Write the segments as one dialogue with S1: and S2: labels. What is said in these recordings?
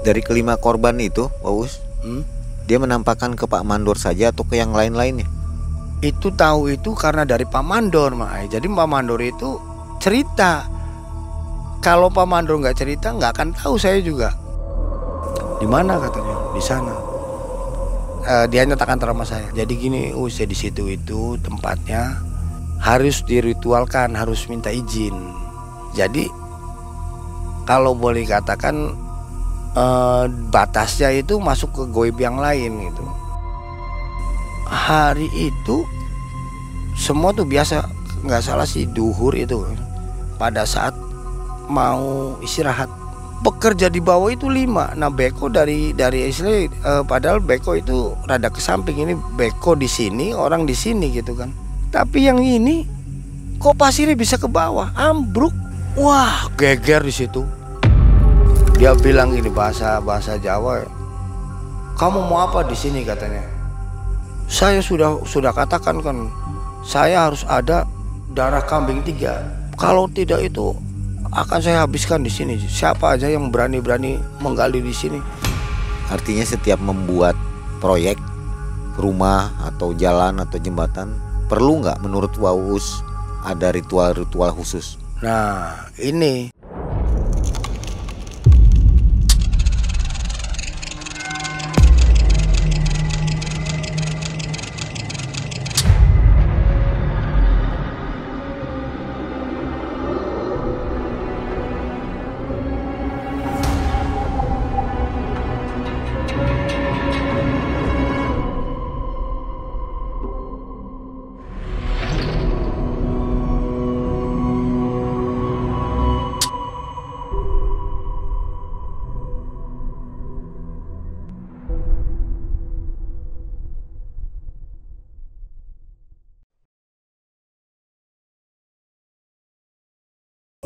S1: Dari kelima korban itu, Waus, dia menampakkan ke Pak Mandor saja atau ke yang lain-lainnya?
S2: Itu tahu itu karena dari Pak Mandor, Mak. Jadi Pak Mandor itu cerita. Kalau Pak Mandor nggak cerita, nggak akan tahu saya juga. Di mana katanya? Di sana. Dia nyatakan sama saya. Jadi gini, saya di situ itu tempatnya harus diritualkan, harus minta izin. Jadi kalau boleh katakan batasnya itu masuk ke goib yang lain gitu. Hari itu semua tuh biasa, nggak salah sih duhur itu. Pada saat mau istirahat, pekerja di bawah itu 5. Nah beko dari istilah padahal beko itu rada ke samping, ini beko di sini, orang di sini gitu kan. Tapi yang ini kok pasirnya bisa ke bawah, ambruk. Wah, geger di situ. Dia bilang gini, bahasa Jawa, "Kamu mau apa di sini?" katanya. Saya sudah katakan kan, saya harus ada darah kambing 3. Kalau tidak itu akan saya habiskan di sini. Siapa aja yang berani menggali di sini.
S1: Artinya setiap membuat proyek rumah atau jalan atau jembatan, perlu nggak menurut Waus ada ritual-ritual khusus?
S2: Nah ini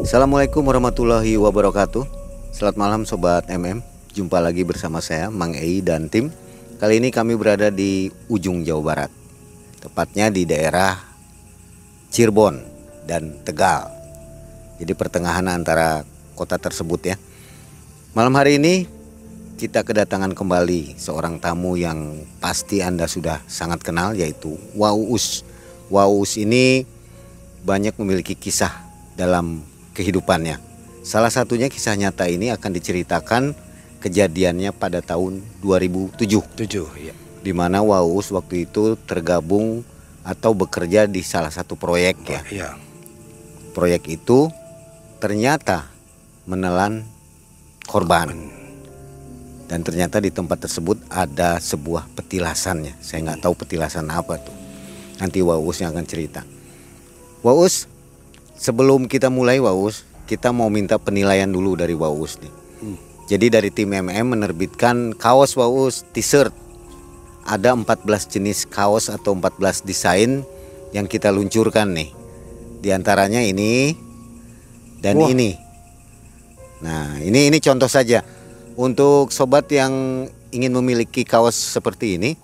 S1: Assalamualaikum warahmatullahi wabarakatuh. Selamat malam Sobat MM. Jumpa lagi bersama saya Mang Ei dan tim. Kali ini kami berada di ujung Jawa Barat, tepatnya di daerah Cirebon dan Tegal. Jadi pertengahan antara kota tersebut ya. Malam hari ini kita kedatangan kembali seorang tamu yang pasti Anda sudah sangat kenal, yaitu Waus. Waus ini banyak memiliki kisah dalam kehidupannya. Salah satunya kisah nyata ini akan diceritakan kejadiannya pada tahun 2007.
S2: Ya.
S1: Di mana Waus waktu itu tergabung atau bekerja di salah satu proyek ya.
S2: Ya.
S1: Proyek itu ternyata menelan korban. Dan ternyata di tempat tersebut ada sebuah petilasannya. Saya nggak tahu petilasan apa tuh. Nanti Waus yang akan cerita. Waus, sebelum kita mulai Waus, kita mau minta penilaian dulu dari Waus nih. Jadi dari tim MM menerbitkan kaos Waus, t-shirt. Ada 14 jenis kaos atau 14 desain yang kita luncurkan nih. Di antaranya ini dan ini. Nah, ini contoh saja. Untuk sobat yang ingin memiliki kaos seperti ini,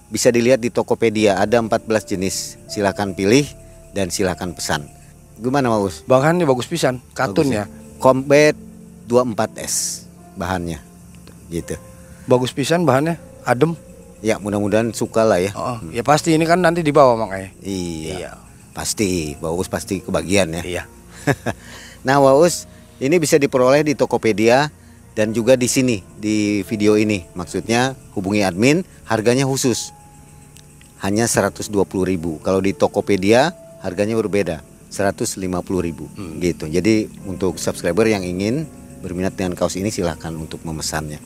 S1: bisa dilihat di Tokopedia, ada 14 jenis. Silakan pilih dan silakan pesan. Gimana Waus?
S2: Bahannya bagus pisan, katun ya.
S1: Combat 24S bahannya. Gitu.
S2: Bagus pisan bahannya, adem.
S1: Ya, mudah-mudahan suka lah ya.
S2: Oh, ya pasti ini kan nanti dibawa makanya.
S1: Iya. Pasti, Waus pasti kebagian ya.
S2: Iya.
S1: Nah, Waus, ini bisa diperoleh di Tokopedia dan juga di sini di video ini. Maksudnya hubungi admin, harganya khusus. Hanya 120.000. Kalau di Tokopedia harganya berbeda. 150.000 gitu. Jadi untuk subscriber yang ingin berminat dengan kaos ini silahkan untuk memesannya.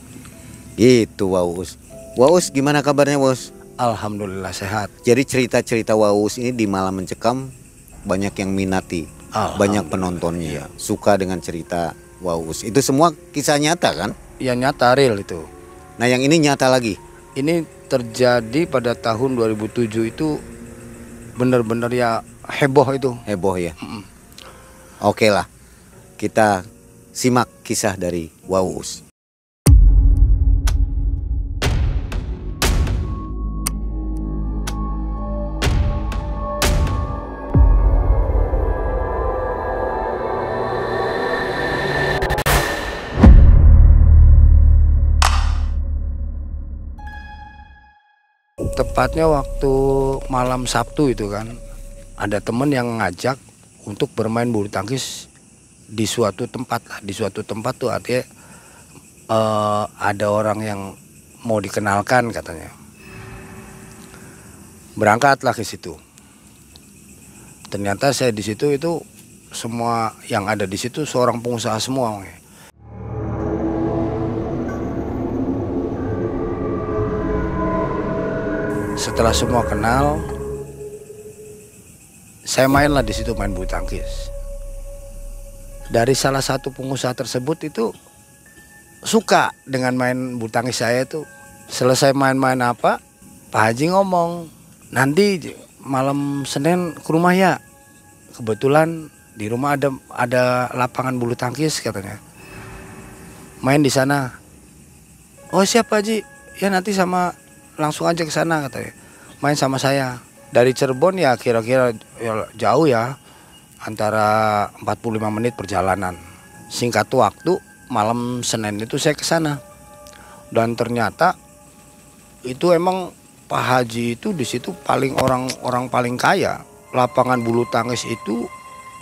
S1: Gitu Waus. Waus gimana kabarnya Waus?
S2: Alhamdulillah sehat.
S1: Jadi cerita-cerita Waus ini di Malam Mencekam banyak yang minati, banyak penontonnya suka dengan cerita Waus. Itu semua kisah nyata kan?
S2: Ya nyata, real itu.
S1: Nah yang ini nyata lagi.
S2: Ini terjadi pada tahun 2007 itu, benar-benar ya heboh itu.
S1: Heboh ya. Oke lah, kita simak kisah dari Waus.
S2: tepatnya waktu malam Sabtu itu kan, ada temen yang ngajak untuk bermain bulu tangkis di suatu tempat lah. Di suatu tempat tuh artinya ada orang yang mau dikenalkan katanya. Berangkatlah ke situ. Ternyata saya di situ itu semua yang ada di situ seorang pengusaha semua. Setelah semua kenal, saya mainlah di situ, main bulu tangkis. Dari salah satu pengusaha tersebut itu suka dengan main bulu tangkis saya itu. Selesai main-main apa, Pak Haji ngomong, nanti malam Senin ke rumah ya. Kebetulan di rumah ada lapangan bulu tangkis katanya. Main di sana. Oh siap Pak Haji, ya nanti langsung aja ke sana katanya. Main sama saya. Dari Cirebon ya kira-kira ya jauh ya. Antara 45 menit perjalanan. Singkat waktu malam Senin itu saya ke sana. Dan ternyata itu emang Pak Haji itu di situ paling orang paling kaya. Lapangan bulu tangkis itu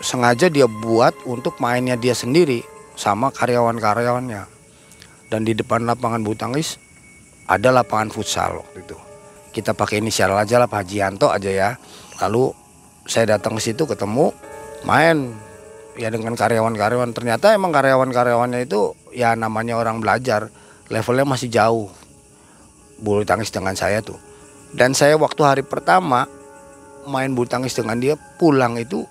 S2: sengaja dia buat untuk mainnya dia sendiri sama karyawan-karyawannya. Dan di depan lapangan bulu tangkis ada lapangan futsal waktu itu. Kita pakai inisial aja lah, Pak Hajianto aja ya. Lalu saya datang ke situ ketemu, main ya dengan karyawan-karyawan. Ternyata emang karyawan-karyawannya itu ya namanya orang belajar, levelnya masih jauh bulu tangkis dengan saya tuh. Dan saya waktu hari pertama main bulu tangkis dengan dia, pulang itu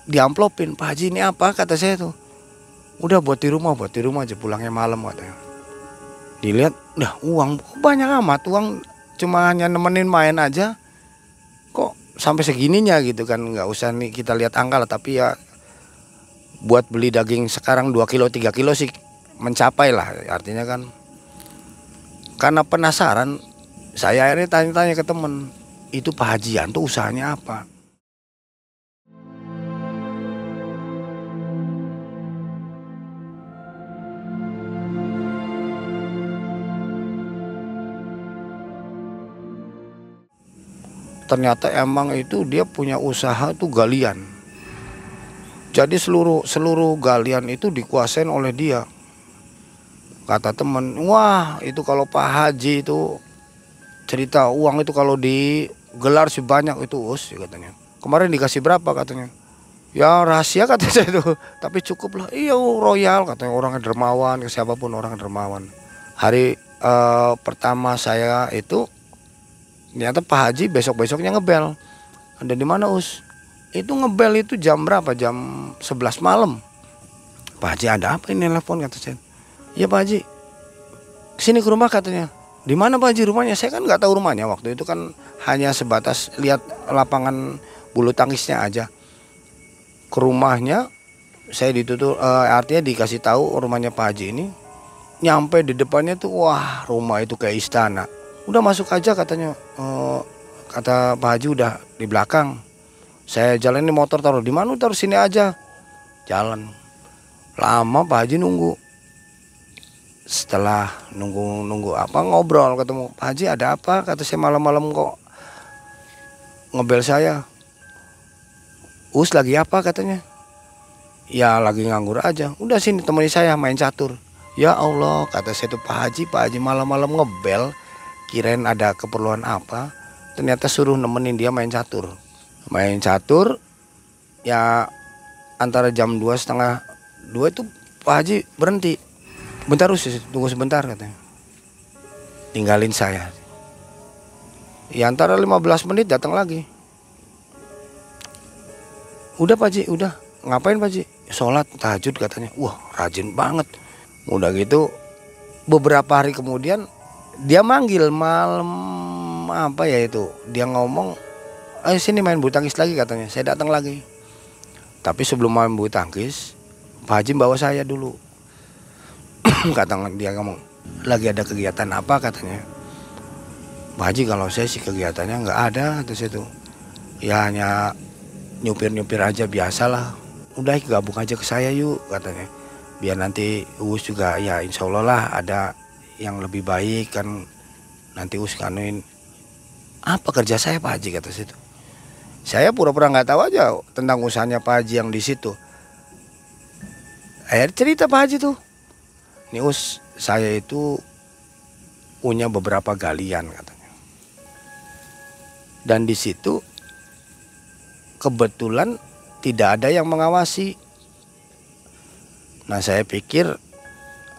S2: diamplopin, Pak Haji ini apa, kata saya tuh. Udah buat di rumah aja, pulangnya malam katanya. Dilihat, dah uang banyak amat, uang cuma hanya nemenin main aja kok sampai segininya gitu kan. Nggak usah nih kita lihat angka lah, tapi ya buat beli daging sekarang 2 kilo 3 kilo sih mencapai lah. Artinya kan karena penasaran saya akhirnya tanya-tanya ke temen, itu Pak Hajianto usahanya apa. Ternyata emang itu dia punya usaha tuh galian. Jadi seluruh galian itu dikuasain oleh dia. Kata temen, wah itu kalau Pak Haji itu cerita uang itu kalau digelar sih banyak itu Us katanya. Kemarin dikasih berapa katanya? Ya rahasia kata saya itu, tapi cukup lah. Iya royal katanya, orang dermawan, ke siapapun orang dermawan. Hari pertama saya itu ternyata Pak Haji besok-besoknya ngebel. Ada di mana Us? Itu ngebel itu jam berapa? Jam 11 malam. Pak Haji ada apa ini telepon kata saya. Iya Pak Haji, kesini ke rumah katanya. Di mana Pak Haji rumahnya? Saya kan nggak tahu rumahnya waktu itu kan, hanya sebatas lihat lapangan bulu tangkisnya aja. Ke rumahnya saya ditutup, artinya dikasih tahu rumahnya Pak Haji ini. Nyampe di depannya tuh wah rumah itu kayak istana. Udah masuk aja katanya. Kata Pak Haji udah di belakang. Saya jalan ini motor taruh di mana? Taruh sini aja. Jalan. Lama Pak Haji nunggu. Setelah nunggu apa ngobrol ketemu, Pak Haji ada apa? Kata saya, malam-malam kok ngebel saya. Us lagi apa katanya? Ya lagi nganggur aja. Udah sini temani saya main catur. Ya Allah kata saya tuh, Pak Haji malam-malam ngebel. Kirain ada keperluan apa, ternyata suruh nemenin dia main catur. Main catur ya antara jam 2:30 itu Pak Haji berhenti. Bentar Us, tunggu sebentar katanya. Tinggalin saya. Ya antara 15 menit datang lagi. Udah Pak Haji, udah. Ngapain Pak Haji? Sholat tahajud katanya. Wah rajin banget. Udah gitu beberapa hari kemudian dia manggil malam apa ya itu, dia ngomong, ayo sini main bulu tangkis lagi katanya. Saya datang lagi. Tapi sebelum main bulu tangkis, Pak Haji bawa saya dulu. Kata dia ngomong, lagi ada kegiatan apa katanya. Pak Haji kalau saya sih kegiatannya nggak ada kata saya tuh. Ya hanya nyupir aja biasalah. Udah gabung aja ke saya yuk katanya. Biar nanti Us juga ya insya Allah lah ada yang lebih baik kan, nanti Us kanuin Apa kerja saya Pak Haji, kata situ. Saya pura-pura nggak tahu aja tentang usahanya Pak Haji yang di situ. Akhirnya cerita Pak Haji tuh, nih saya itu punya beberapa galian katanya. Dan di situ kebetulan tidak ada yang mengawasi. Nah saya pikir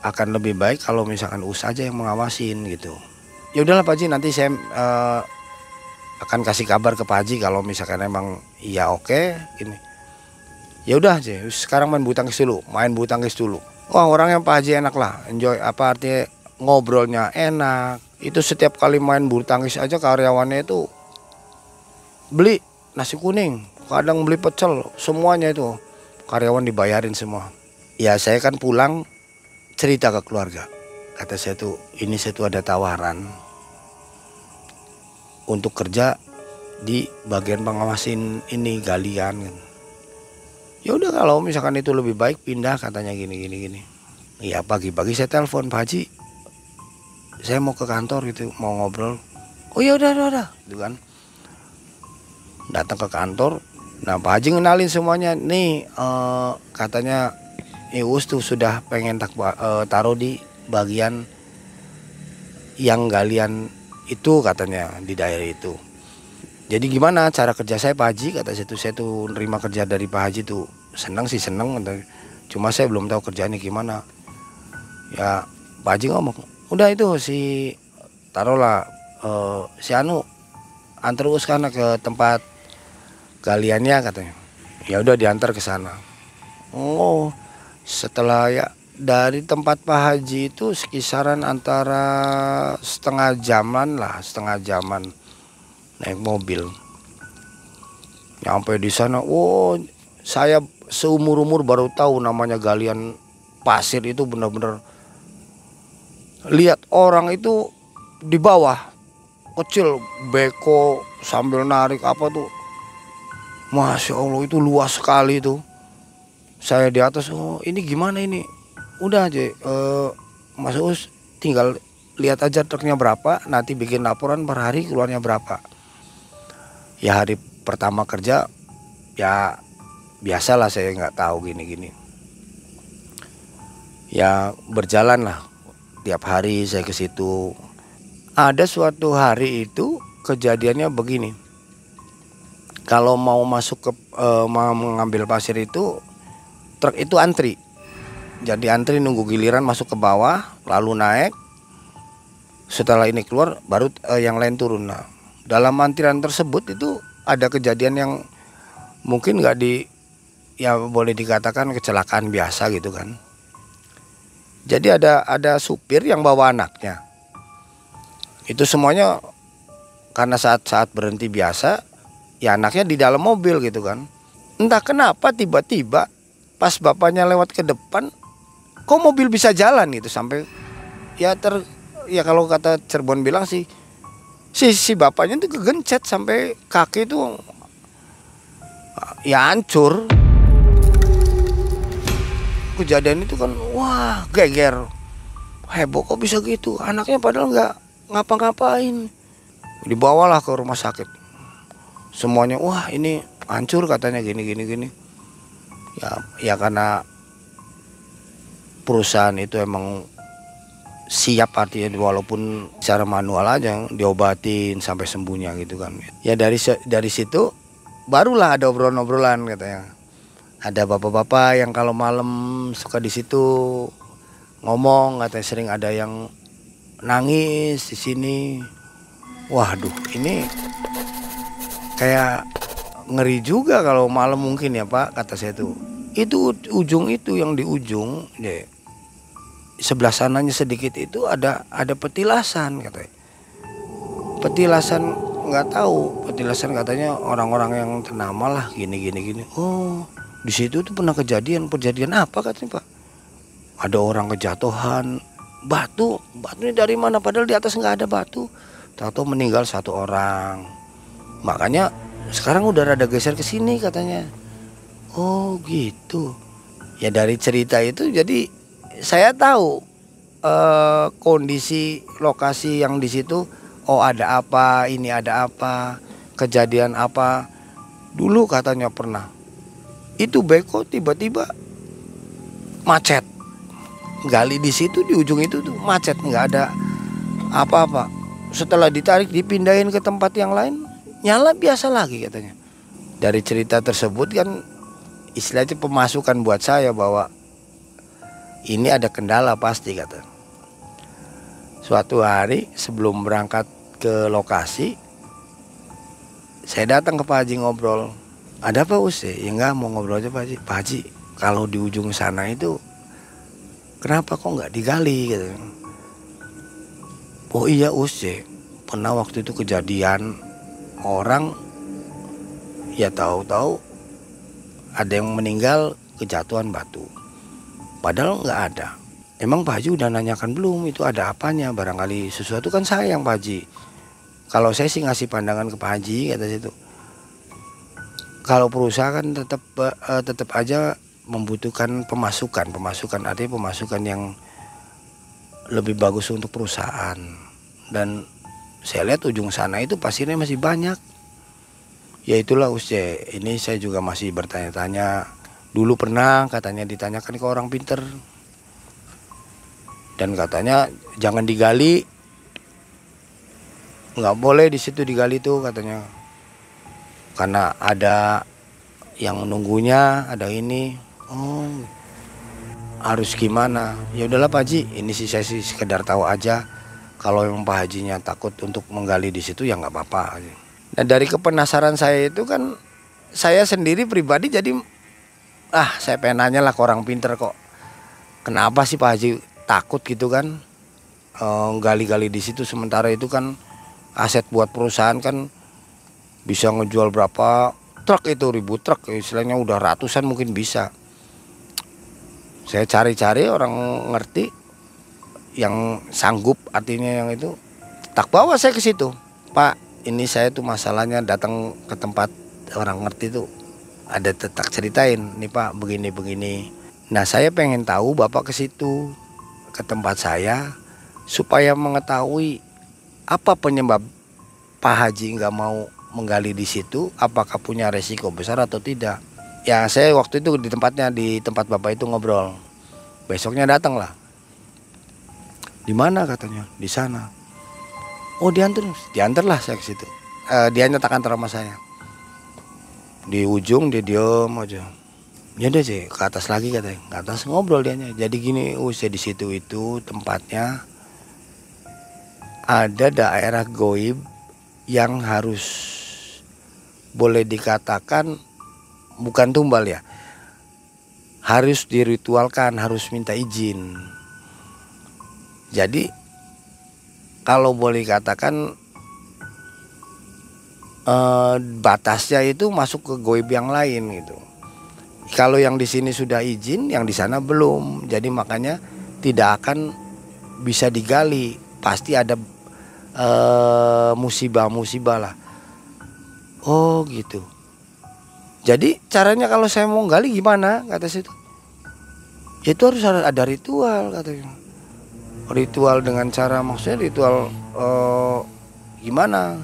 S2: akan lebih baik kalau misalkan aja yang mengawasin gitu. Ya udahlah Pak Haji, nanti saya akan kasih kabar ke Pak Haji kalau misalkan emang iya oke ini. Ya udah aja, sekarang main bulu tangkis dulu. Wah orangnya Pak Haji enak lah, enjoy, apa artinya ngobrolnya enak. Itu setiap kali main bulu tangkis aja karyawannya itu beli nasi kuning, kadang beli pecel, semuanya itu karyawan dibayarin semua. Ya saya kan pulang cerita ke keluarga, kata saya tuh, ini saya tuh ada tawaran untuk kerja di bagian pengawasin ini galian. Ya udah kalau misalkan itu lebih baik pindah, katanya gini. Ya pagi-pagi saya telepon, Pak Haji, saya mau ke kantor gitu, mau ngobrol. Oh ya udah, gitu kan. Datang ke kantor. Nah Pak Haji ngenalin semuanya. Nih katanya Ius tuh sudah pengen taruh di bagian yang galian itu, katanya di daerah itu. Jadi gimana cara kerja saya Pak Haji, kata saya tuh nerima kerja dari Pak Haji tuh seneng, cuma saya belum tahu kerjaannya gimana. Ya Pak Haji ngomong, udah itu taruhlah si Anu antar Us karena ke tempat galiannya, katanya. Ya udah diantar ke sana. Oh setelah ya dari tempat Pak Haji itu sekisaran antara setengah jaman naik mobil. Nyampe di sana, saya seumur-umur baru tahu namanya galian pasir itu, benar-benar lihat orang itu di bawah kecil beko sambil narik apa tuh, Masya Allah itu luas sekali itu. Saya di atas, ini gimana ini? Udah aja, Mas Us tinggal lihat aja truknya berapa, nanti bikin laporan per hari keluarnya berapa. Ya hari pertama kerja ya biasalah, saya nggak tahu gini. Ya berjalan lah, tiap hari saya ke situ. Ada suatu hari itu kejadiannya begini. Kalau mau masuk ke mau mengambil pasir itu, truk itu antri. Jadi antri nunggu giliran masuk ke bawah, lalu naik. Setelah ini keluar baru yang lain turun. Nah, dalam antrian tersebut itu ada kejadian yang mungkin ya boleh dikatakan kecelakaan biasa gitu kan. Jadi ada supir yang bawa anaknya. Itu semuanya karena saat berhenti biasa, ya anaknya di dalam mobil gitu kan. Entah kenapa tiba-tiba pas bapaknya lewat ke depan, kok mobil bisa jalan gitu, sampai ya kalau kata Cirebon bilang sih, si bapaknya tuh kegencet sampai kaki itu ya hancur. Kejadian itu kan wah geger, heboh, kok bisa gitu, anaknya padahal nggak ngapa-ngapain. Dibawalah ke rumah sakit, semuanya wah ini hancur katanya gini. Ya karena perusahaan itu emang siap, artinya walaupun secara manual aja diobatin sampai sembuhnya gitu kan. Ya dari situ barulah ada obrolan katanya. Ada bapak-bapak yang kalau malam suka di situ ngomong, katanya sering ada yang nangis di sini. Waduh, ini kayak ngeri juga kalau malam mungkin ya Pak, kata saya tuh. Itu ujung itu yang di ujung deh. Sebelah sananya sedikit itu ada petilasan katanya. Petilasan nggak tahu, petilasan katanya orang-orang yang ternama lah gini. Oh di situ tuh pernah kejadian apa katanya Pak? Ada orang kejatuhan batu ini dari mana? Padahal di atas nggak ada batu. Tahu meninggal satu orang. Makanya sekarang udah rada geser ke sini katanya. Oh gitu. Ya dari cerita itu jadi saya tahu kondisi lokasi yang di situ Oh ada apa, ini ada apa, kejadian apa. Dulu katanya pernah itu beko tiba-tiba macet, gali di situ di ujung itu tuh macet, nggak ada apa-apa. Setelah ditarik dipindahin ke tempat yang lain, nyala biasa lagi katanya. Dari cerita tersebut kan istilahnya pemasukan buat saya bahwa ini ada kendala pasti kata. Suatu hari sebelum berangkat ke lokasi, saya datang ke Pak Haji ngobrol. Ada apa Us? Ya enggak, mau ngobrol aja Pak Haji. Pak Haji, kalau di ujung sana itu kenapa kok nggak digali gitu. Oh iya Us, pernah waktu itu kejadian orang ya tahu-tahu ada yang meninggal kejatuhan batu. Padahal nggak ada. Emang Pak Haji udah nanyakan belum itu ada apanya? Barangkali sesuatu kan sayang Pak Haji. Kalau saya sih ngasih pandangan ke Pak Haji kata situ. Kalau perusahaan kan tetap aja membutuhkan pemasukan artinya pemasukan yang lebih bagus untuk perusahaan. Dan saya lihat ujung sana itu pasirnya masih banyak. Ya itulah Usce, ini saya juga masih bertanya-tanya. Dulu pernah katanya ditanyakan ke orang pinter. Dan katanya jangan digali. Nggak boleh di situ digali tuh katanya. Karena ada yang menunggunya, ada ini. Oh, harus gimana? Ya udahlah Pak Haji, ini sih saya sih sekedar tahu aja. Kalau memang Pak Hajinya takut untuk menggali di situ ya nggak apa-apa. Nah dari kepenasaran saya itu kan saya sendiri pribadi jadi saya pengen nanya lah ke orang pinter kok. Kenapa sih Pak Haji takut gitu kan gali-gali di situ, sementara itu kan aset buat perusahaan kan bisa ngejual berapa truk itu, 1000 truk istilahnya, udah ratusan mungkin bisa. Saya cari-cari orang ngerti yang sanggup, artinya yang itu tak bawa saya ke situ. Pak, ini saya tuh masalahnya datang ke tempat orang ngerti tuh ada tak ceritain nih Pak begini. Nah saya pengen tahu Bapak ke situ ke tempat saya supaya mengetahui apa penyebab Pak Haji nggak mau menggali di situ, apakah punya resiko besar atau tidak. Ya saya waktu itu di tempat Bapak itu ngobrol. Besoknya datang lah. Di mana katanya? Di sana. Oh diantarlah saya ke situ. Dia nyatakan sama saya. Di ujung dia diem aja. Ya udah sih ke atas lagi katanya. Ke atas ngobrol dianya. Jadi gini, saya di situ itu tempatnya ada daerah goib yang harus boleh dikatakan bukan tumbal ya. Harus diritualkan, harus minta izin. Jadi kalau boleh katakan batasnya itu masuk ke goib yang lain gitu. Kalau yang di sini sudah izin, yang di sana belum. Jadi makanya tidak akan bisa digali. Pasti ada musibah-musibah lah. Oh gitu. Jadi caranya kalau saya mau gali gimana kata situ? Itu harus ada ritual katanya. Ritual dengan cara maksudnya ritual gimana?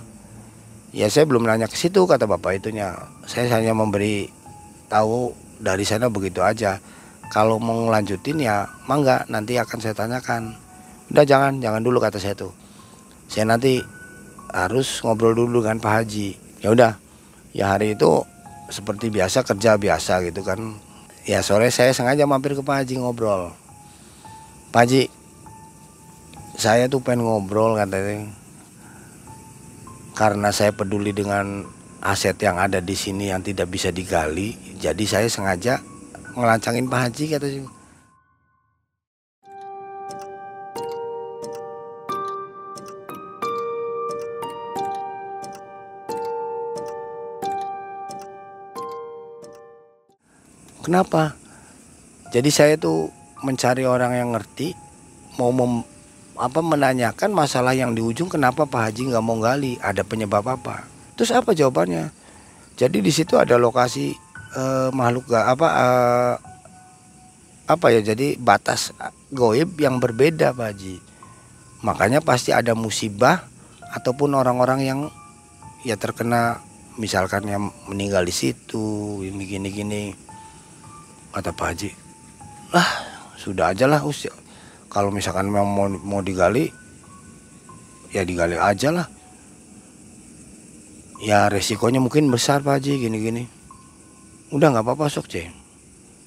S2: Ya saya belum nanya ke situ kata bapak itunya. Saya hanya memberi tahu dari sana begitu aja. Kalau mau ngelanjutin ya mangga, nanti akan saya tanyakan. Udah jangan dulu kata saya tuh. Saya nanti harus ngobrol dulu dengan Pak Haji. Ya udah. Ya hari itu seperti biasa kerja biasa gitu kan. Ya sore saya sengaja mampir ke Pak Haji ngobrol. Pak Haji, saya tuh pengen ngobrol katanya. Karena saya peduli dengan aset yang ada di sini yang tidak bisa digali, jadi saya sengaja ngelancangin Pak Haji katanya. Kenapa? Jadi saya tuh mencari orang yang ngerti, mau menanyakan masalah yang di ujung, kenapa Pak Haji nggak mau gali, ada penyebab apa? Terus apa jawabannya? Jadi di situ ada lokasi makhluk apa ya? Jadi batas goib yang berbeda Pak Haji. Makanya pasti ada musibah ataupun orang-orang yang ya terkena, misalkan yang meninggal di situ, ini gini-gini. Kata Pak Haji, lah sudah aja lah usia. Kalau misalkan memang mau digali, ya digali aja lah. Ya resikonya mungkin besar Pak Haji, gini-gini. Udah nggak apa-apa sok ceng.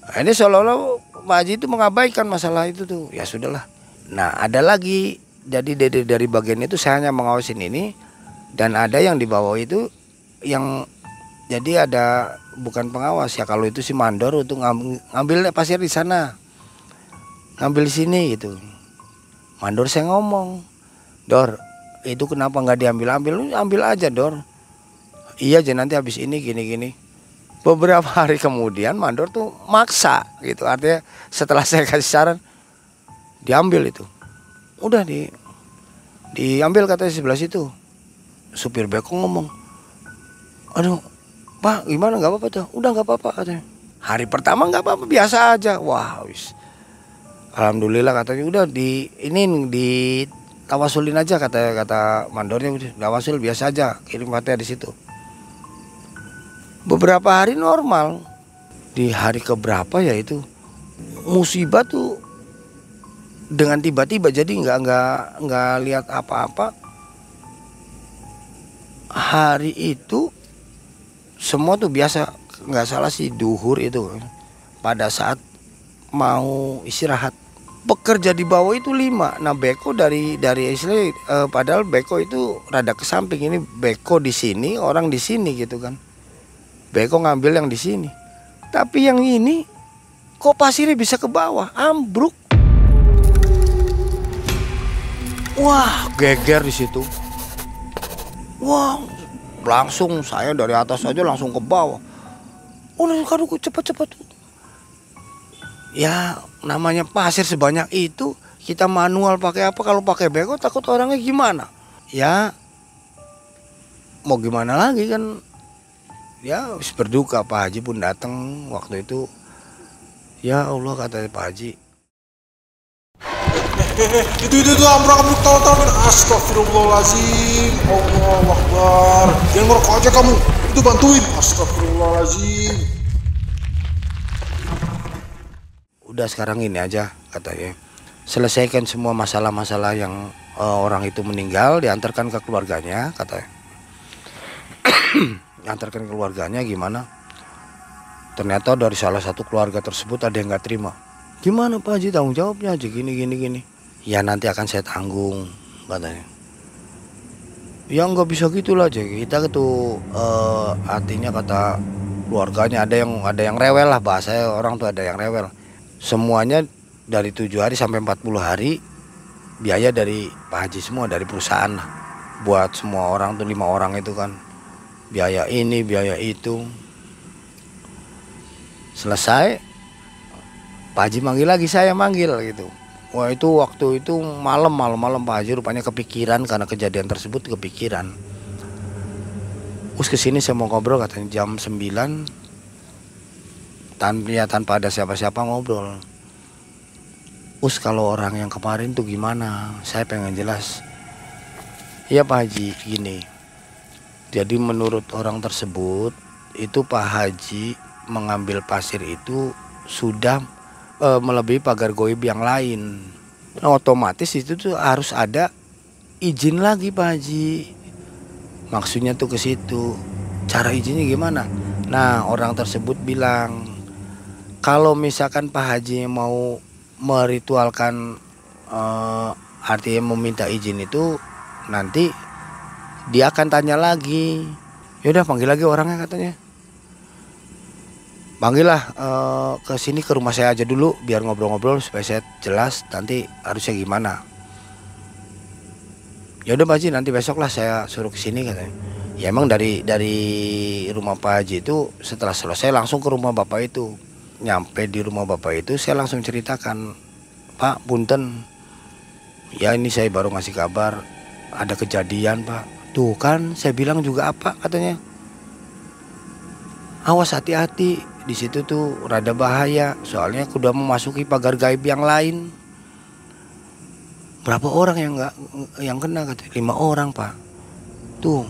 S2: Nah, ini seolah-olah Pak Haji itu mengabaikan masalah itu tuh. Ya sudahlah. Nah ada lagi, jadi dari bagian itu saya hanya mengawasin ini. Dan ada yang di bawah itu yang jadi ada bukan pengawas ya, kalau itu si mandor untuk ngambil pasir di sana, ngambil di sini gitu. Mandor saya ngomong, Dor itu kenapa nggak diambil ambil aja Dor. Iya aja nanti habis ini gini-gini. Beberapa hari kemudian mandor tuh maksa gitu, artinya setelah saya kasih saran diambil itu. Udah diambil katanya sebelah situ. Supir beko ngomong, aduh Pak gimana, nggak apa-apa tuh? Udah nggak apa-apa katanya. Hari pertama nggak apa-apa, biasa aja. Wah wis, alhamdulillah katanya. Udah di tawasulin aja kata mandornya, udah tawasul biasa aja, kirim katanya di situ. Beberapa hari normal. Di hari keberapa ya itu musibah tuh dengan tiba-tiba, jadi nggak lihat apa-apa. Hari itu semua tuh biasa, nggak salah sih duhur itu, pada saat mau istirahat. Pekerja di bawah itu 5. Nah beko dari istilah padahal beko itu rada ke samping, ini beko di sini, orang di sini gitu kan. Beko ngambil yang di sini. Tapi yang ini kok pasirnya bisa ke bawah, ambruk. Wah, geger di situ. Wah, langsung saya dari atas aja langsung ke bawah. Udah aduh cepet-cepet. Ya namanya pasir sebanyak itu, kita manual pakai apa, kalau pakai beko takut orangnya gimana. Ya mau gimana lagi kan. Ya habis berduka, Pak Haji pun datang waktu itu. Ya Allah kata Pak Haji,
S3: itu amrak kamu tahu astagfirullahaladzim, Allahu Akbar, jangan ngerokok aja kamu, itu bantuin, astagfirullahaladzim.
S2: udah sekarang ini aja katanya, selesaikan semua masalah-masalah yang orang itu meninggal, diantarkan ke keluarganya katanya. Diantarkan ke keluarganya gimana, ternyata dari salah satu keluarga tersebut ada yang nggak terima. Gimana Pak Haji, tanggung jawabnya aja gini. Ya nanti akan saya tanggung katanya. Ya nggak bisa gitulah aja kita tuh, artinya kata keluarganya ada yang rewel lah, bahasa orang tuh ada yang rewel. Semuanya dari 7 hari sampai 40 hari biaya dari Pak Haji semua, dari perusahaan lah. Buat semua orang tuh 5 orang itu kan, biaya ini biaya itu. Selesai Pak Haji manggil lagi, saya manggil gitu. Wah itu waktu itu malam Pak Haji rupanya kepikiran, karena kejadian tersebut kepikiran. Kesini saya mau ngobrol katanya jam 9, tanpa ada siapa-siapa ngobrol. Kalau orang yang kemarin tuh gimana, saya pengen jelas. Iya Pak Haji gini, jadi menurut orang tersebut itu Pak Haji mengambil pasir itu sudah melebihi pagar goib yang lain. Nah, otomatis itu tuh harus ada izin lagi Pak Haji. Maksudnya tuh ke situ. Cara izinnya gimana? Nah, orang tersebut bilang kalau misalkan Pak Haji mau meritualkan, artinya meminta izin itu, nanti dia akan tanya lagi. Yaudah panggil lagi orangnya katanya. Panggillah ke sini, ke rumah saya aja dulu biar ngobrol-ngobrol supaya saya jelas nanti harusnya gimana. Ya udah Pak Haji, nanti besok lah saya suruh ke sini katanya. Ya emang dari rumah Pak Haji itu setelah selesai langsung ke rumah Bapak itu. Nyampe di rumah Bapak itu saya langsung ceritakan, Pak punten, ya ini saya baru ngasih kabar ada kejadian Pak. Tuh kan saya bilang juga apa katanya, awas hati-hati di situ tuh rada bahaya, soalnya udah memasuki pagar gaib yang lain. Berapa orang yang kena katanya? 5 orang Pak. tuh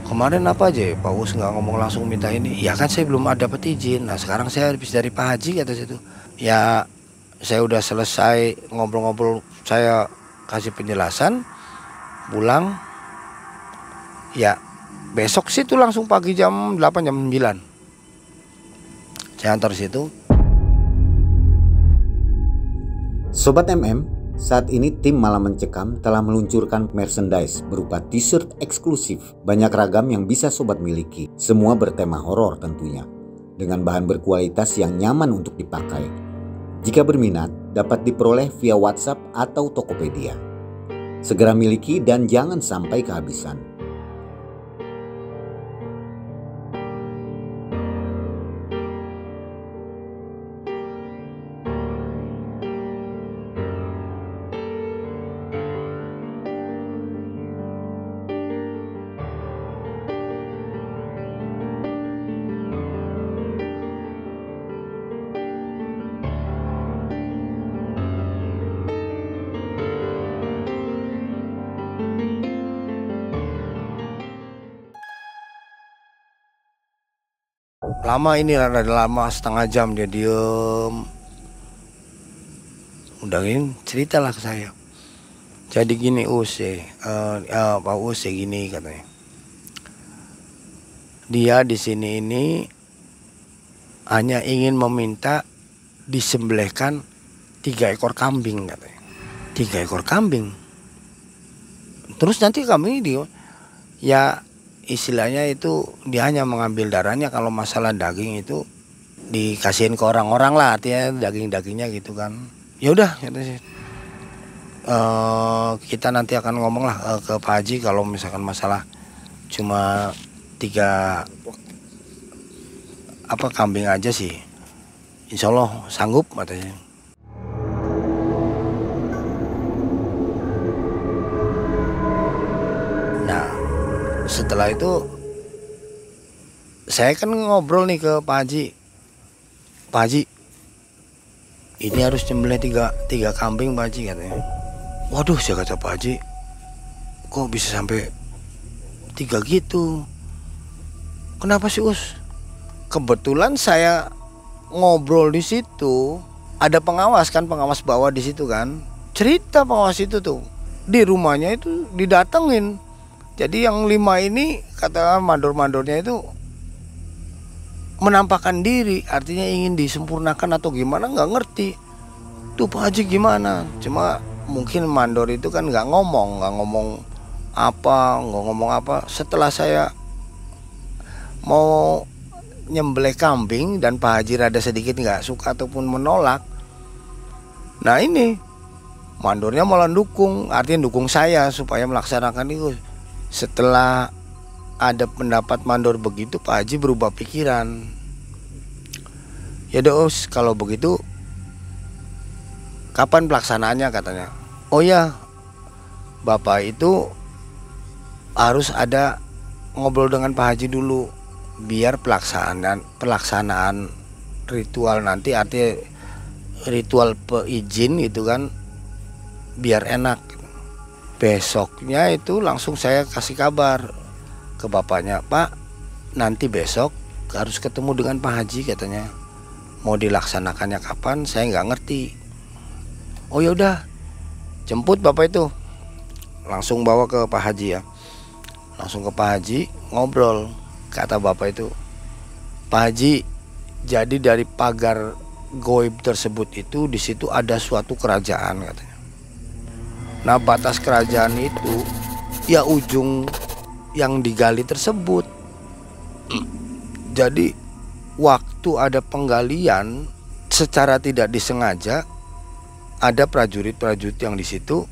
S2: kemarin apa aja ya Pak Us nggak ngomong langsung minta ini? Ya kan saya belum ada dapat izin. Nah sekarang saya habis dari Pak Haji kata situ. Ya saya udah selesai ngobrol-ngobrol, saya kasih penjelasan, pulang. Ya besok sih tuh langsung pagi jam 8 jam 9 saya antar situ.
S1: Sobat MM, saat ini tim Malam Mencekam telah meluncurkan merchandise berupa t-shirt eksklusif banyak ragam yang bisa sobat miliki. Semua bertema horor tentunya, dengan bahan berkualitas yang nyaman untuk dipakai. Jika berminat, dapat diperoleh via WhatsApp atau Tokopedia. Segera miliki dan jangan sampai kehabisan.
S2: Lama ini rada lama, setengah jam dia diem. Udah ini ceritalah ke saya. Jadi gini Pak Us gini katanya. Dia di sini ini hanya ingin meminta disembelihkan 3 ekor kambing katanya. 3 ekor kambing. Terus nanti kami ya istilahnya itu dia hanya mengambil darahnya, kalau masalah daging itu dikasihin ke orang-orang lah, artinya daging-dagingnya gitu kan. Ya udah kita nanti akan ngomong lah ke Pak Haji kalau misalkan masalah cuma 3 kambing aja sih, insya Allah sanggup katanya. Setelah itu saya kan ngobrol nih ke Pak Haji. Pak Haji, ini harus nyembelih 3 kambing Pak Haji katanya. Waduh, saya kata Pak Haji, kok bisa sampai 3 gitu? Kenapa sih Us? Kebetulan saya ngobrol di situ, ada pengawas bawah di situ kan. Cerita pengawas itu tuh di rumahnya itu didatengin. Jadi yang 5 ini kata mandor-mandornya itu menampakkan diri, artinya ingin disempurnakan atau gimana nggak ngerti. Tuh Pak Haji gimana? Cuma mungkin mandor itu kan nggak ngomong apa. Setelah saya mau nyembelih kambing dan Pak Haji rada sedikit nggak suka ataupun menolak. Nah ini mandornya malah dukung, artinya dukung saya supaya melaksanakan itu. Setelah ada pendapat mandor begitu, Pak Haji berubah pikiran. Ya Dos, kalau begitu kapan pelaksanaannya katanya. Oh ya, Bapak itu harus ada ngobrol dengan Pak Haji dulu, biar pelaksanaan ritual nanti, artinya ritual peizin itu kan biar enak. Besoknya itu langsung saya kasih kabar ke bapaknya, Pak, nanti besok harus ketemu dengan Pak Haji katanya. Mau dilaksanakannya kapan saya nggak ngerti. Oh ya udah, jemput bapak itu, langsung bawa ke Pak Haji ya. Langsung ke Pak Haji ngobrol. Kata bapak itu, Pak Haji, jadi dari pagar goib tersebut itu di situ ada suatu kerajaan katanya. Nah batas kerajaan itu ya ujung yang digali tersebut. Jadi waktu ada penggalian secara tidak disengaja ada prajurit-prajurit yang di situ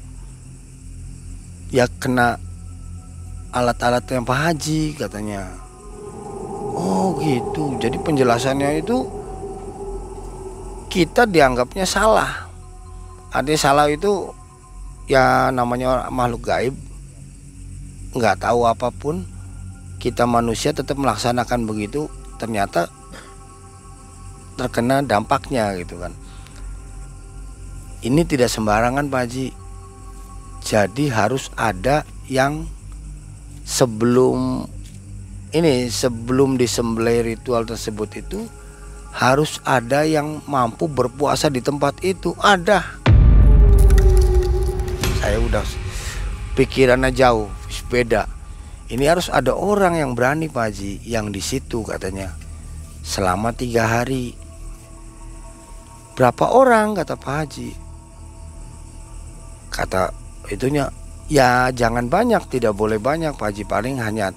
S2: ya kena alat-alat yang Pak Haji katanya. Oh gitu. Jadi penjelasannya itu kita dianggapnya salah. Artinya salah itu ya namanya makhluk gaib, nggak tahu apapun, kita manusia tetap melaksanakan begitu, ternyata terkena dampaknya gitu kan. Ini tidak sembarangan Pak Haji, jadi harus ada yang sebelum disembelih ritual tersebut itu harus ada yang mampu berpuasa di tempat itu. Ada. Saya udah pikirannya jauh, beda. Ini harus ada orang yang berani Pak Haji, yang di situ katanya selama 3 hari. Berapa orang kata Pak Haji? Kata itunya, ya jangan banyak, tidak boleh banyak Pak Haji, paling hanya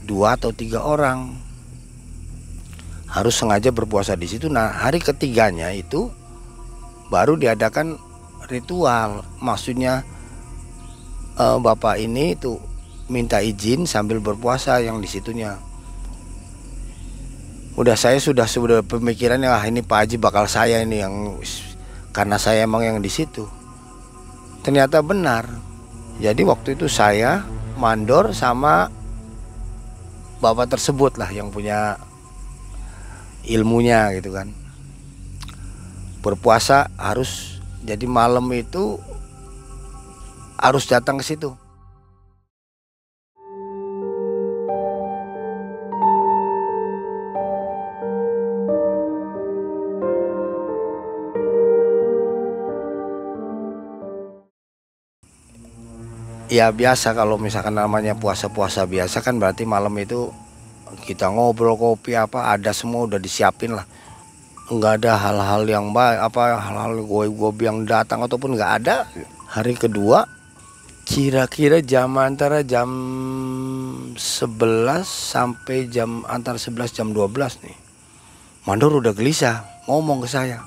S2: 2 atau 3 orang. Harus sengaja berpuasa di situ. Nah, hari ketiganya itu baru diadakan ritual. Maksudnya bapak ini itu minta izin sambil berpuasa yang di situnya. Saya sudah pemikirannya, ini Pak Haji bakal saya ini yang, karena saya emang yang di situ. Ternyata benar. Jadi waktu itu saya mandor sama bapak tersebut lah yang punya ilmunya gitu kan. Berpuasa harus, jadi malam itu harus datang ke situ. Ya biasa, kalau misalkan namanya puasa-puasa biasa kan berarti malam itu kita ngobrol, kopi apa ada semua udah disiapin lah. Nggak ada hal-hal yang hal-hal goib yang datang ataupun nggak ada. Hari kedua kira-kira antara jam 11 sampai antara 11 jam 12 nih. Mandor udah gelisah ngomong ke saya,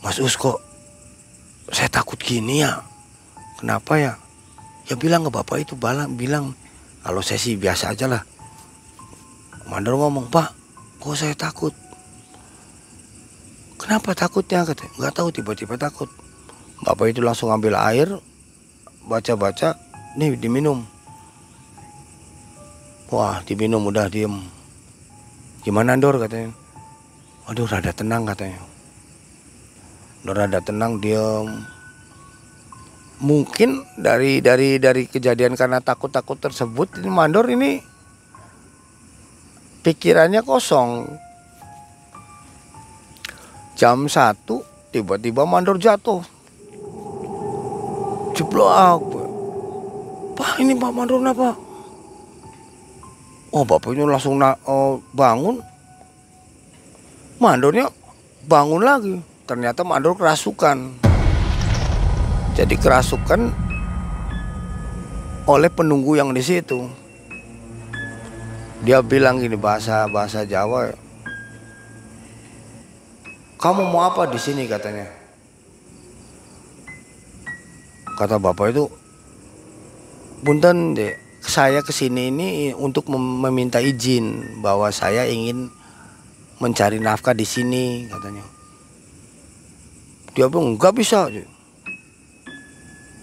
S2: Mas Us, kok saya takut gini ya. Kenapa ya? Ya bilang ke bapak itu, bilang kalau saya sih biasa aja lah. Mandor ngomong, Pak, kok saya takut? Kenapa takutnya? Katanya, nggak tahu, tiba-tiba takut. Bapak itu langsung ambil air, baca-baca, nih diminum. Wah, diminum udah diem. Gimana Dor katanya? Waduh, rada tenang katanya. Dor rada tenang, diem. Mungkin dari kejadian karena takut tersebut, ini Mandor ini pikirannya kosong. Jam 1 tiba-tiba Mandor jatuh, jeblok. Pak, ini Pak Mandor kenapa? Oh, bapaknya langsung bangun. Mandornya bangun lagi. Ternyata Mandor kerasukan. Jadi kerasukan oleh penunggu yang di situ. Dia bilang gini, bahasa Jawa, kamu mau apa di sini katanya. Kata bapak itu, punten deh, saya kesini ini untuk meminta izin bahwa saya ingin mencari nafkah di sini katanya. Dia bilang nggak bisa.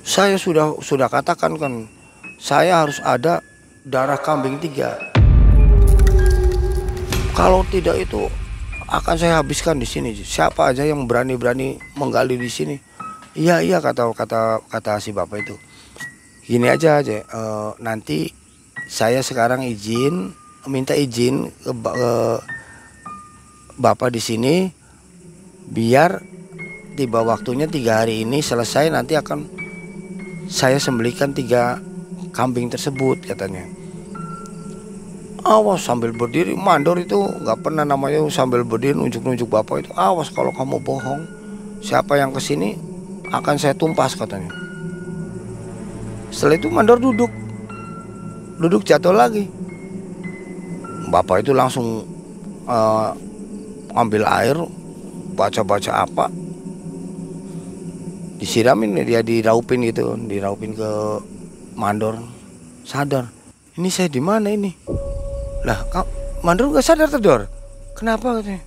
S2: Saya sudah katakan kan, saya harus ada darah kambing 3. Kalau tidak itu akan saya habiskan di sini. Siapa aja yang berani menggali di sini? Iya kata si bapak itu. Gini aja, nanti saya sekarang minta izin ke bapak di sini, biar tiba waktunya 3 hari ini selesai, nanti akan saya sembelihkan 3 kambing tersebut katanya. Awas sambil berdiri, Mandor itu nggak pernah namanya sambil berdiri nunjuk bapak itu. Awas kalau kamu bohong, siapa yang kesini akan saya tumpas katanya. Setelah itu Mandor duduk jatuh lagi. Bapak itu langsung ambil air, baca apa, disiramin, dia diraupin ke Mandor. Sadar, ini saya di mana ini? Lah, Mandor nggak sadar tuh, Dor. Kenapa katanya?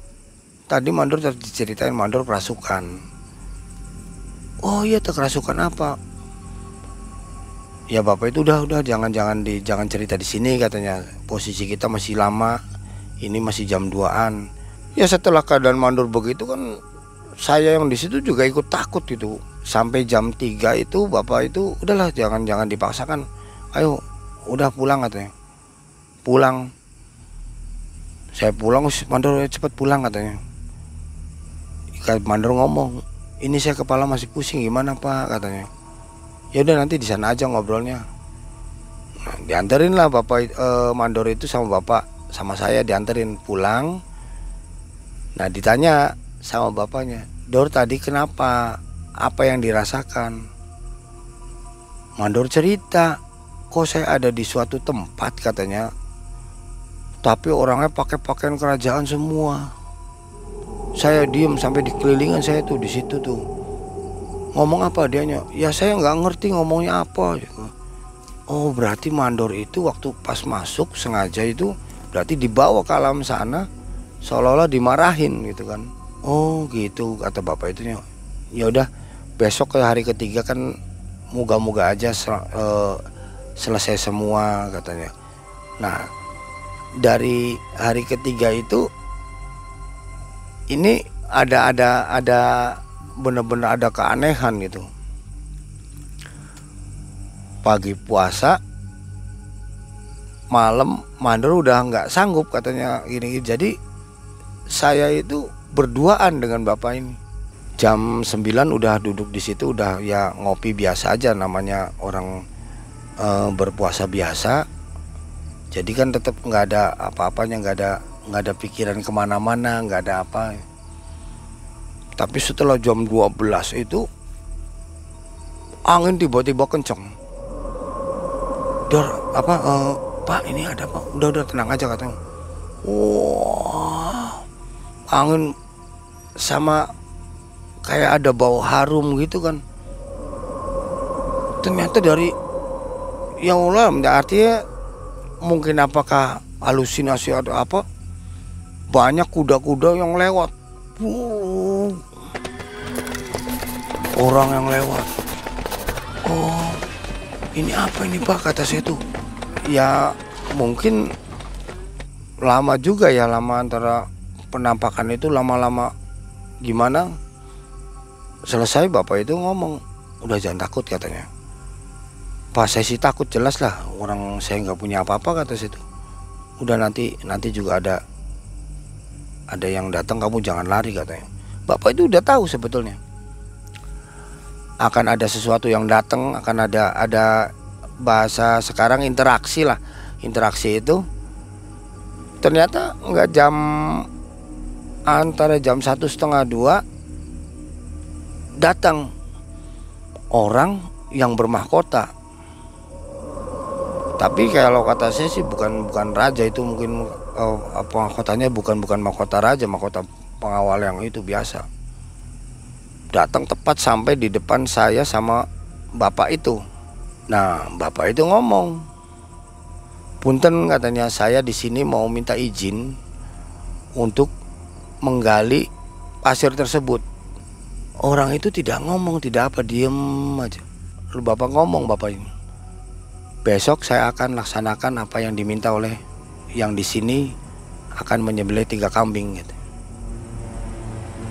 S2: Tadi Mandor diceritain Mandor kerasukan. Oh iya, kerasukan apa? Ya bapak itu udah jangan cerita di sini katanya. Posisi kita masih lama, ini masih jam 2-an. Ya setelah keadaan Mandor begitu kan, saya yang di situ juga ikut takut gitu. Sampai jam 3 itu bapak itu udahlah jangan dipaksakan. ayo udah pulang katanya. Pulang. Saya pulang, mandor cepat pulang katanya. Mandor ngomong, ini saya kepala masih pusing, gimana Pak katanya. Ya udah nanti di sana aja ngobrolnya. Nah, dianterin lah bapak mandor itu sama bapak sama saya dianterin pulang. Nah ditanya sama bapaknya, Dor tadi kenapa? Apa yang dirasakan? Mandor cerita, kok saya ada di suatu tempat katanya, tapi orangnya pakai pakaian kerajaan semua. Saya diem sampai dikelilingan saya tuh di situ tuh. Ngomong apa dianya? Ya saya nggak ngerti ngomongnya apa. Oh berarti mandor itu waktu pas masuk sengaja itu berarti dibawa ke alam sana seolah-olah dimarahin gitu kan. Oh gitu kata bapak itunya. Ya udah besok ke hari ketiga kan moga-moga aja selesai semua katanya. Nah dari hari ketiga itu ini ada benar-benar ada keanehan gitu. Pagi puasa, malam mandor udah nggak sanggup katanya ini. Jadi saya itu berduaan dengan bapak ini. Jam 9 udah duduk di situ, udah ya ngopi biasa aja, namanya orang berpuasa biasa. Jadi kan tetap nggak ada apa-apanya, nggak ada pikiran kemana-mana, nggak ada apa. Tapi setelah jam 12 itu angin tiba-tiba kenceng. Dor apa Pak ini ada Pak? Udah tenang aja katanya. Wah angin sama kayak ada bau harum gitu kan. Ternyata dari yang ulam, artinya mungkin apakah halusinasi atau apa, banyak kuda-kuda yang lewat. Orang yang lewat. Oh ini apa ini Pak kata saya tuh. Ya mungkin lama juga ya, lama antara penampakan itu lama-lama gimana. Selesai bapak itu ngomong, udah jangan takut katanya. Pak saya sih takut jelas lah, orang saya nggak punya apa-apa kata saya itu. Udah nanti juga ada yang datang, kamu jangan lari katanya. Bapak itu udah tahu sebetulnya akan ada sesuatu yang datang, akan ada bahasa sekarang interaksi lah. Interaksi itu ternyata nggak antara jam 1:30 datang orang yang bermahkota. Tapi kalau kata saya sih bukan raja, itu mungkin mahkotanya bukan mahkota raja, mahkota pengawal yang itu biasa. Datang tepat sampai di depan saya sama bapak itu. Nah bapak itu ngomong, punten katanya, saya di sini mau minta izin untuk menggali pasir tersebut. Orang itu tidak ngomong, tidak apa, diem aja. Lalu bapak ngomong, bapak ini, besok saya akan laksanakan apa yang diminta oleh yang di sini, akan menyembelih 3 kambing gitu.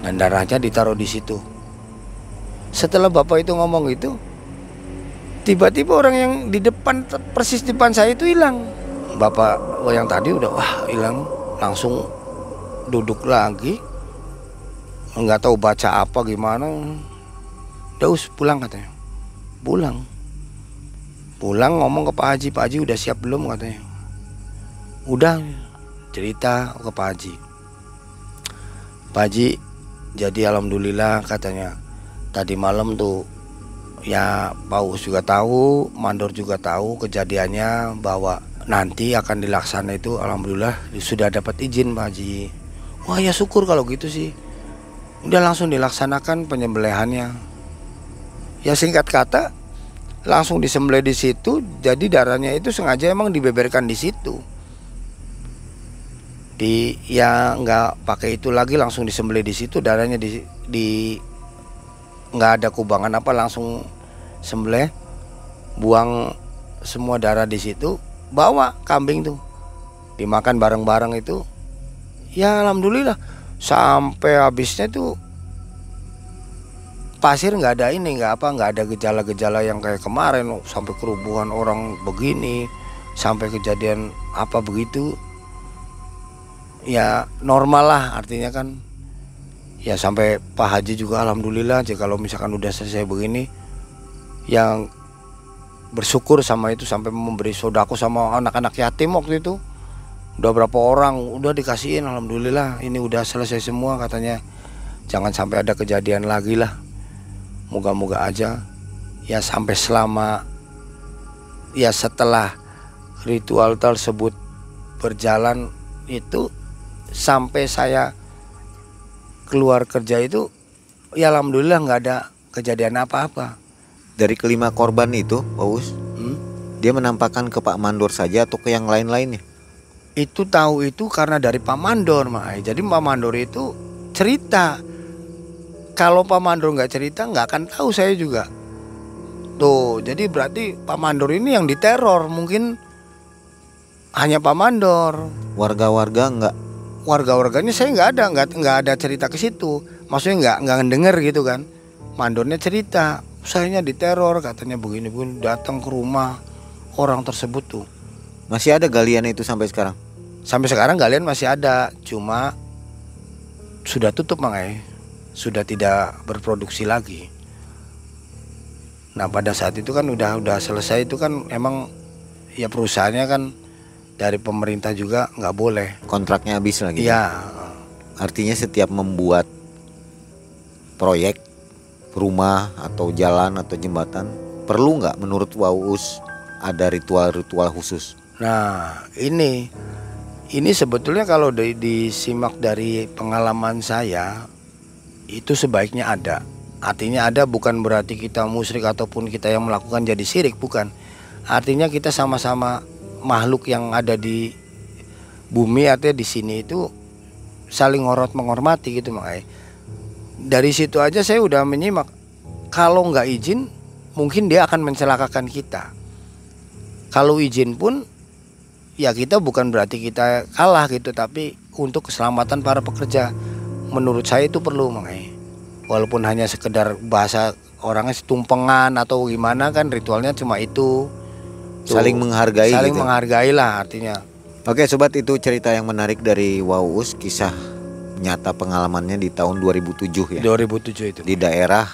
S2: Dan darahnya ditaruh di situ. Setelah bapak itu ngomong itu, tiba-tiba orang yang di depan, persis depan saya itu hilang. Bapak yang tadi udah hilang, langsung duduk lagi, nggak tahu baca apa gimana. Daus pulang katanya. Pulang ngomong ke Pak Haji udah siap belum katanya. Udah, cerita ke Pak Haji. Pak Haji, jadi alhamdulillah katanya, tadi malam tuh ya Paus juga tahu, Mandor juga tahu kejadiannya, bahwa nanti akan dilaksana itu, alhamdulillah sudah dapat izin Pak Haji. Wah ya syukur kalau gitu sih. Udah langsung dilaksanakan penyembelihannya. Ya singkat kata langsung disembelih di situ. Jadi darahnya itu sengaja emang dibeberkan di situ. Ya nggak pakai itu lagi, langsung disembelih di situ. Darahnya di nggak ada kubangan apa, langsung sembelih, buang semua darah di situ, bawa kambing tuh dimakan bareng-bareng itu. Ya alhamdulillah sampai habisnya tuh pasir nggak ada ini, nggak ada gejala-gejala yang kayak kemarin sampai kerubuhan orang begini, sampai kejadian apa begitu. Ya normal lah, artinya kan ya sampai Pak Haji juga alhamdulillah aja kalau misalkan udah selesai begini, yang bersyukur sama itu sampai memberi sodako sama anak-anak yatim waktu itu. Udah berapa orang udah dikasihin, alhamdulillah ini udah selesai semua katanya. Jangan sampai ada kejadian lagi lah. Moga-moga aja ya sampai selama ya setelah ritual tersebut berjalan itu, sampai saya keluar kerja itu ya alhamdulillah nggak ada kejadian apa-apa.
S1: Dari kelima korban itu, Pak Us, dia menampakkan ke Pak Mandor saja atau ke yang lain-lainnya?
S2: Itu tahu itu karena dari Pak Mandor, Mai. Jadi Pak Mandor itu cerita. Kalau Pak Mandor nggak cerita nggak akan tahu saya juga. Tuh, jadi berarti Pak Mandor ini yang diteror, mungkin hanya Pak Mandor.
S1: Warga-warga nggak?
S2: Warga-warganya saya nggak ada cerita ke situ. Maksudnya nggak ngedenger gitu kan. Mandornya cerita, sayanya diteror katanya begini-begini, datang ke rumah orang tersebut tuh.
S1: Masih ada galian itu sampai sekarang?
S2: Sampai sekarang galian masih ada, cuma sudah tutup Mangai. Sudah tidak berproduksi lagi. Nah pada saat itu kan udah selesai itu kan emang ya perusahaannya kan dari pemerintah juga nggak boleh.
S1: Kontraknya habis lagi?
S2: Iya.
S1: Artinya setiap membuat proyek rumah atau jalan atau jembatan, perlu nggak menurut Waus ada ritual-ritual khusus?
S2: Nah ini sebetulnya kalau disimak dari pengalaman saya, itu sebaiknya ada. Artinya ada bukan berarti kita musyrik ataupun kita yang melakukan jadi syirik, bukan. Artinya kita sama-sama makhluk yang ada di bumi, artinya di sini itu saling menghormati gitu Mak. Dari situ aja saya udah menyimak. Kalau nggak izin mungkin dia akan mencelakakan kita. Kalau izin pun ya kita bukan berarti kita kalah gitu, tapi untuk keselamatan para pekerja. Menurut saya itu perlu Mak. Walaupun hanya sekedar bahasa orangnya setumpengan atau gimana kan, ritualnya cuma itu.
S1: Saling menghargai.
S2: Saling
S1: gitu.
S2: menghargai lah artinya.
S1: Oke sobat, itu cerita yang menarik dari Waus, kisah nyata pengalamannya di tahun 2007 ya.
S2: 2007 itu.
S1: Di daerah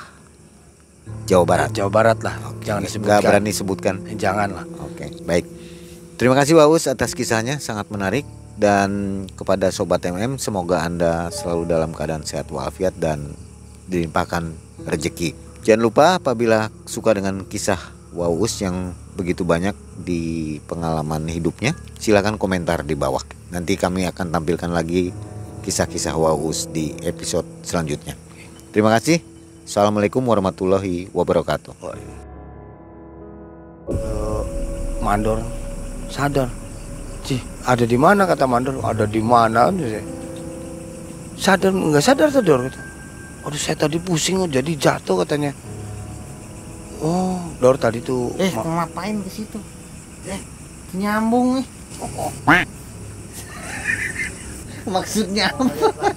S1: Jawa Barat.
S2: Jawa Barat lah. Jangan disebutkan.
S1: Gak berani sebutkan.
S2: Jangan lah.
S1: Oke, baik. Terima kasih Waus atas kisahnya, sangat menarik. Dan kepada Sobat MM, semoga Anda selalu dalam keadaan sehat walafiat dan dilimpahkan rezeki. Jangan lupa apabila suka dengan kisah Waus yang begitu banyak di pengalaman hidupnya, silakan komentar di bawah. Nanti kami akan tampilkan lagi kisah-kisah Waus di episode selanjutnya. Terima kasih. Assalamualaikum warahmatullahi wabarakatuh.
S2: Mandor sadar. Cih, ada di mana kata Mandor? Ada di mana? Sadar nggak sadar gitu. Aduh saya tadi pusing jadi jatuh katanya. Oh, Dor tadi tuh.
S4: Mau ngapain ke situ? Nyambung nih. Maksudnya apa?